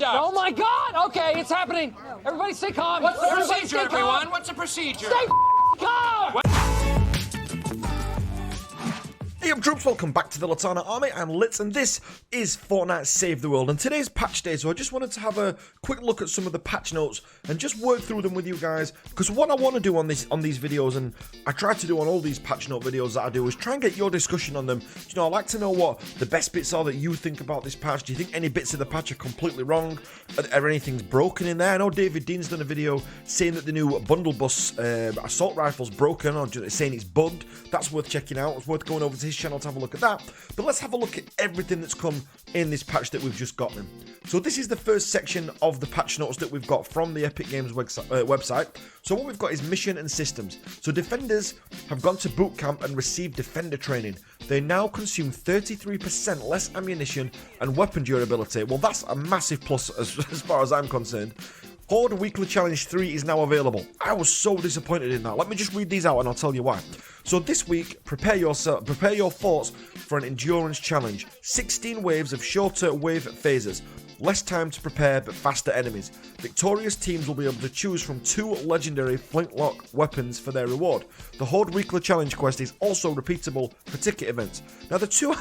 Oh my God! Okay, it's happening. Everybody stay calm. What's the Everybody procedure, stay calm. everyone? What's the procedure? Stay calm! Hey up troops, welcome back to the Litanah Army. I'm Litz and this is Fortnite Save the World, and today's patch day, so I just wanted to have a quick look at some of the patch notes and just work through them with you guys, because what I want to do on these videos, and I try to do on all these patch note videos that I do, is try and get your discussion on them. You know, I like to know what the best bits are that you think about this patch. Do you think any bits of the patch are completely wrong? Are anything's broken in there? I know David Dean's done a video saying that the new bundle bus assault rifle's broken, or just saying it's bugged. That's worth checking out. It's worth going over to his channel to have a look at that. But let's have a look at everything that's come in this patch that we've just gotten. So this is the first section of the patch notes that we've got from the Epic Games website. So what we've got is mission and systems. So defenders have gone to boot camp and received defender training. They now consume 33% less ammunition and weapon durability. Well, that's a massive plus as far as I'm concerned. Horde Weekly Challenge 3 is now available. I was so disappointed in that. Let me just read these out and I'll tell you why. So this week, prepare your forts for an endurance challenge. 16 waves of shorter wave phases. Less time to prepare but faster enemies. Victorious teams will be able to choose from 2 legendary flintlock weapons for their reward. The Horde Weekly Challenge quest is also repeatable for ticket events. Now the two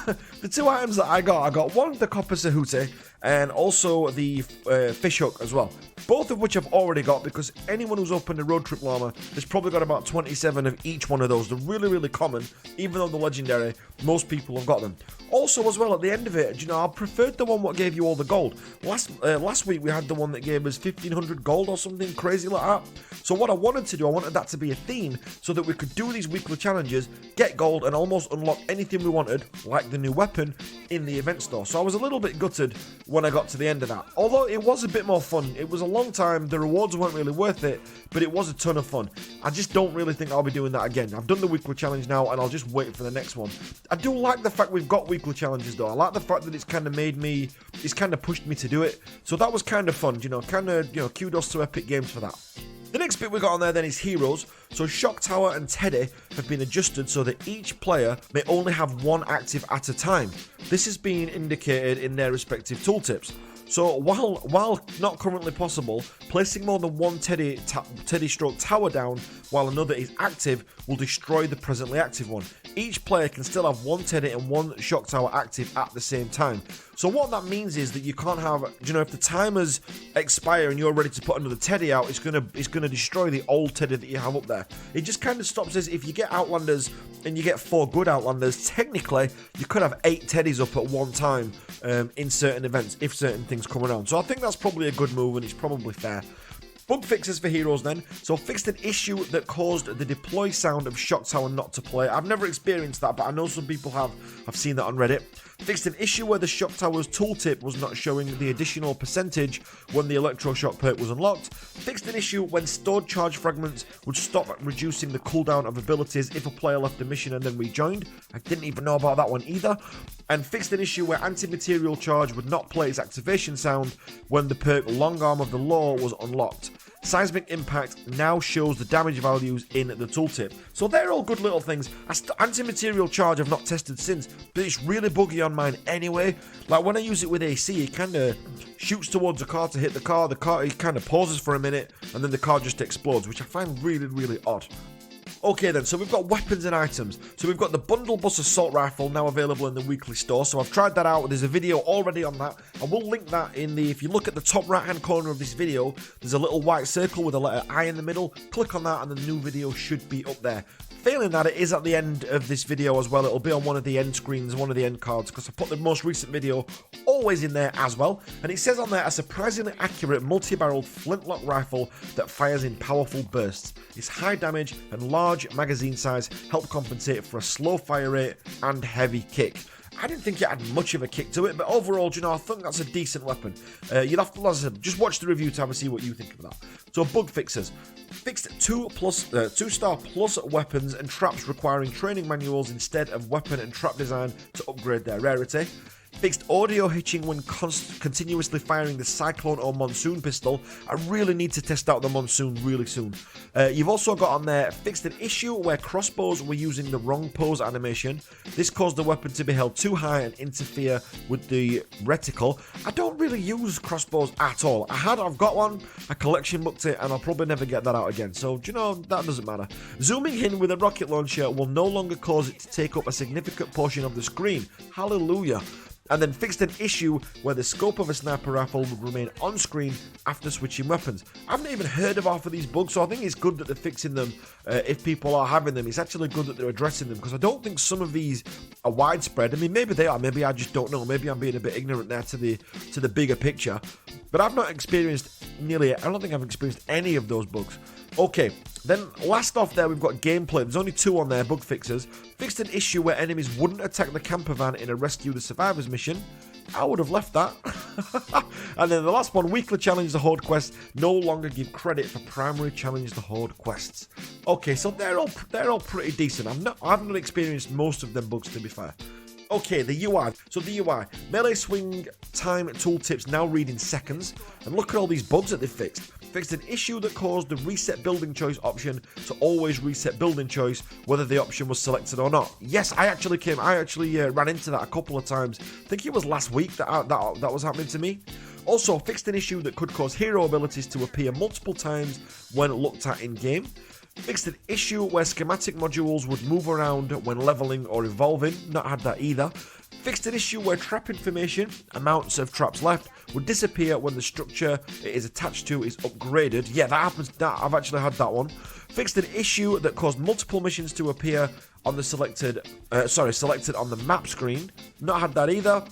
items that I got one the Copper Sahute and also the fish hook as well. Both of which I've already got, because anyone who's opened a road trip llama has probably got about 27 of each one of those. They're really, really common, even though they're legendary. Most people have got them. Also, as well, at the end of it, you know, I preferred the one what gave you all the gold. Last week we had the one that gave us 1,500 gold or something crazy like that. So what I wanted to do, I wanted that to be a theme so that we could do these weekly challenges, get gold, and almost unlock anything we wanted, like the new weapon, in the event store. So I was a little bit gutted when I got to the end of that. Although it was a bit more fun. It was a long time, the rewards weren't really worth it, but it was a ton of fun. I just don't really think I'll be doing that again. I've done the weekly challenge now, and I'll just wait for the next one. I do like the fact we've got weekly challenges though. I like the fact that it's kind of pushed me to do it. So that was kind of fun, you know, kudos to Epic Games for that. The next bit we got on there then is heroes. So Shock Tower and Teddy have been adjusted so that each player may only have one active at a time. This is being indicated in their respective tooltips. So while not currently possible, placing more than one Teddy stroke tower down while another is active will destroy the presently active one. Each player can still have one Teddy and one shock tower active at the same time. So what that means is that you can't have, you know, if the timers expire and you're ready to put another Teddy out, it's gonna destroy the old Teddy that you have up there. It just kind of stops us. If you get Outlanders and you get 4 good Outlanders, technically you could have 8 Teddies up at one time in certain events if certain things come around. So I think that's probably a good move and it's probably fair. Bug fixes for heroes then. So fixed an issue that caused the deploy sound of Shock Tower not to play. I've never experienced that, but I know some people have. I've seen that on Reddit. Fixed an issue where the Shock Tower's tooltip was not showing the additional percentage when the electroshock perk was unlocked. Fixed an issue when stored charge fragments would stop reducing the cooldown of abilities if a player left the mission and then rejoined. I didn't even know about that one either. And fixed an issue where anti-material charge would not play its activation sound when the perk Long Arm of the Law was unlocked. Seismic Impact now shows the damage values in the tooltip. So they're all good little things. Anti-material charge I've not tested since, but it's really buggy on mine anyway. Like when I use it with AC, it kind of shoots towards the car to hit the car, it kind of pauses for a minute, and then the car just explodes, which I find really, really odd. Okay then, so we've got weapons and items. So we've got the Bundle Bus Assault Rifle now available in the weekly store. So I've tried that out. There's a video already on that. I will link that in the, if you look at the top right hand corner of this video, there's a little white circle with a letter I in the middle. Click on that and the new video should be up there. Failing that, it is at the end of this video as well. It'll be on one of the end screens, one of the end cards, because I put the most recent video always in there as well. And it says on there, a surprisingly accurate multi-barreled flintlock rifle that fires in powerful bursts. Its high damage and large magazine size help compensate for a slow fire rate and heavy kick. I didn't think it had much of a kick to it, but overall, you know, I think that's a decent weapon. You'll have to, as I said, just watch the review tab and see what you think of that. So, bug fixes. Fixed 2-star plus weapons and traps requiring training manuals instead of weapon and trap design to upgrade their rarity. Fixed audio hitching when continuously firing the Cyclone or Monsoon pistol. I really need to test out the Monsoon really soon. You've also got on there, fixed an issue where crossbows were using the wrong pose animation. This caused the weapon to be held too high and interfere with the reticle. I don't really use crossbows at all. I've got one, I collection booked it, and I'll probably never get that out again. So, you know, that doesn't matter. Zooming in with a rocket launcher will no longer cause it to take up a significant portion of the screen. Hallelujah. And then fixed an issue where the scope of a sniper rifle would remain on screen after switching weapons. I've not even heard of half of these bugs, so I think it's good that they're fixing them if people are having them. It's actually good that they're addressing them, because I don't think some of these are widespread. I mean, maybe they are, maybe I just don't know. Maybe I'm being a bit ignorant there to the bigger picture. But I've not experienced I don't think I've experienced any of those bugs. Okay, then last off there we've got gameplay. There's only 2 on there, bug fixes. Fixed an issue where enemies wouldn't attack the camper van in a rescue the survivors mission. I would have left that. And then the last one, weekly challenge the horde quest. No longer give credit for primary challenge the horde quests. Okay, so they're all pretty decent. I've not experienced most of them bugs, to be fair. Okay, the UI. So the UI, melee swing time tooltips now read in seconds. And look at all these bugs that they fixed. Fixed an issue that caused the reset building choice option to always reset building choice, whether the option was selected or not. Yes, I actually ran into that a couple of times. I think it was last week that was happening to me. Also, fixed an issue that could cause hero abilities to appear multiple times when looked at in game. Fixed an issue where schematic modules would move around when leveling or evolving. Not had that either. Fixed an issue where trap information, amounts of traps left, would disappear when the structure it is attached to is upgraded. Yeah, that happens. I've actually had that one. Fixed an issue that caused multiple missions to appear on the selected on the map screen. Not had that either.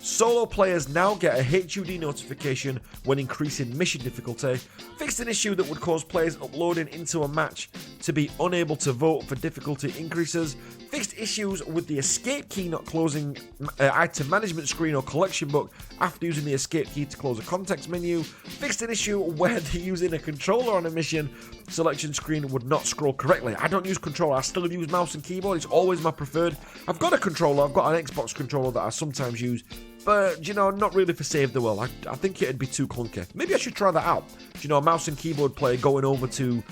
Solo players now get a HUD notification when increasing mission difficulty. Fixed an issue that would cause players uploading into a match to be unable to vote for difficulty increases. Fixed issues with the escape key not closing item management screen or collection book after using the escape key to close a context menu. Fixed an issue where using a controller on a mission selection screen would not scroll correctly. I don't use controller, I still use mouse and keyboard. It's always my preferred. I've got a controller, I've got an Xbox controller that I sometimes use, but, you know, not really for Save the World. I think it'd be too clunky. Maybe I should try that out. You know, a mouse and keyboard player going over to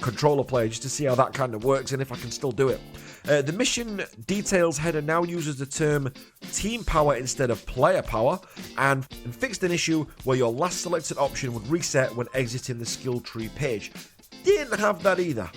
controller player just to see how that kind of works and if I can still do it. The mission details header now uses the term team power instead of player power, and fixed an issue where your last selected option would reset when exiting the skill tree page. Didn't have that either.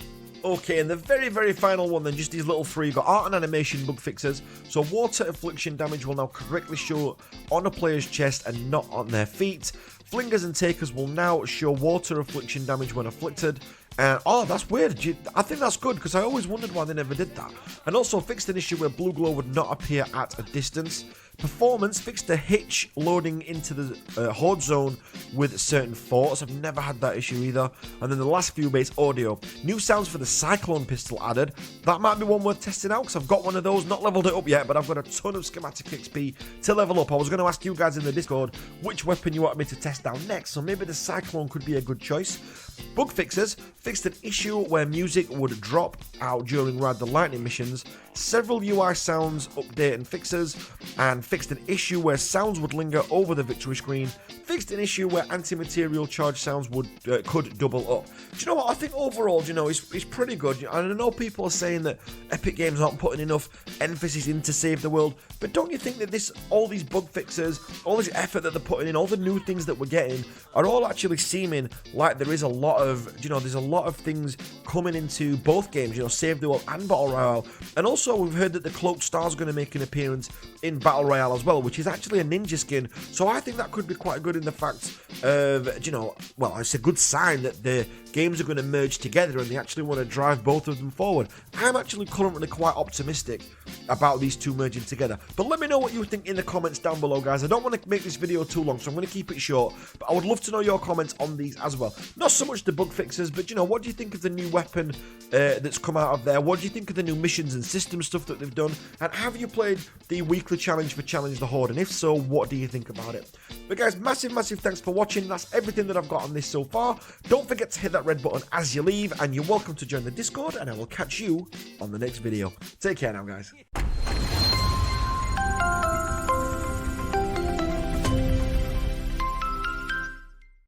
Okay, and the very, very final one then, just these little 3, got art and animation bug fixes. So water affliction damage will now correctly show on a player's chest and not on their feet. Flingers and takers will now show water affliction damage when afflicted. Oh, that's weird. I think that's good, because I always wondered why they never did that. And also fixed an issue where blue glow would not appear at a distance. Performance fixed the hitch loading into the horde zone with certain forts. I've never had that issue either. And then the last few bits, audio. New sounds for the Cyclone pistol added. That might be one worth testing out, because I've got one of those. Not leveled it up yet, but I've got a ton of schematic XP to level up. I was going to ask you guys in the Discord which weapon you want me to test out next, so maybe the Cyclone could be a good choice. Bug fixes fixed an issue where music would drop out during Ride the Lightning missions. Several UI sounds update and fixes, and fixed an issue where sounds would linger over the victory screen. Fixed an issue where anti-material charge sounds could double up. Do you know what? I think overall, you know, it's pretty good. And I know people are saying that Epic Games aren't putting enough emphasis into Save the World, but don't you think that all these bug fixes, all this effort that they're putting in, all the new things that we're getting, are all actually seeming like there is a lot of, you know, there's a lot of things coming into both games, you know, Save the World and Battle Royale. And also we've heard that the Cloaked Star is going to make an appearance in Battle Royale as well, which is actually a ninja skin. So I think that could be quite good in the fact of, you know, well, it's a good sign that the games are going to merge together and they actually want to drive both of them forward. I'm actually currently quite optimistic about these two merging together. But let me know what you think in the comments down below, guys. I don't want to make this video too long, so I'm going to keep it short. But I would love to know your comments on these as well. Not so much the bug fixes, but, you know, what do you think of the new weapon that's come out of there? What do you think of the new missions and system stuff that they've done? And have you played the weekly challenge for Challenge the Horde? And if so, what do you think about it? But guys, massive thanks for watching. That's everything that I've got on this so far. Don't forget to hit that red button as you leave, and you're welcome to join the Discord, and I will catch you on the next video. Take care now, guys.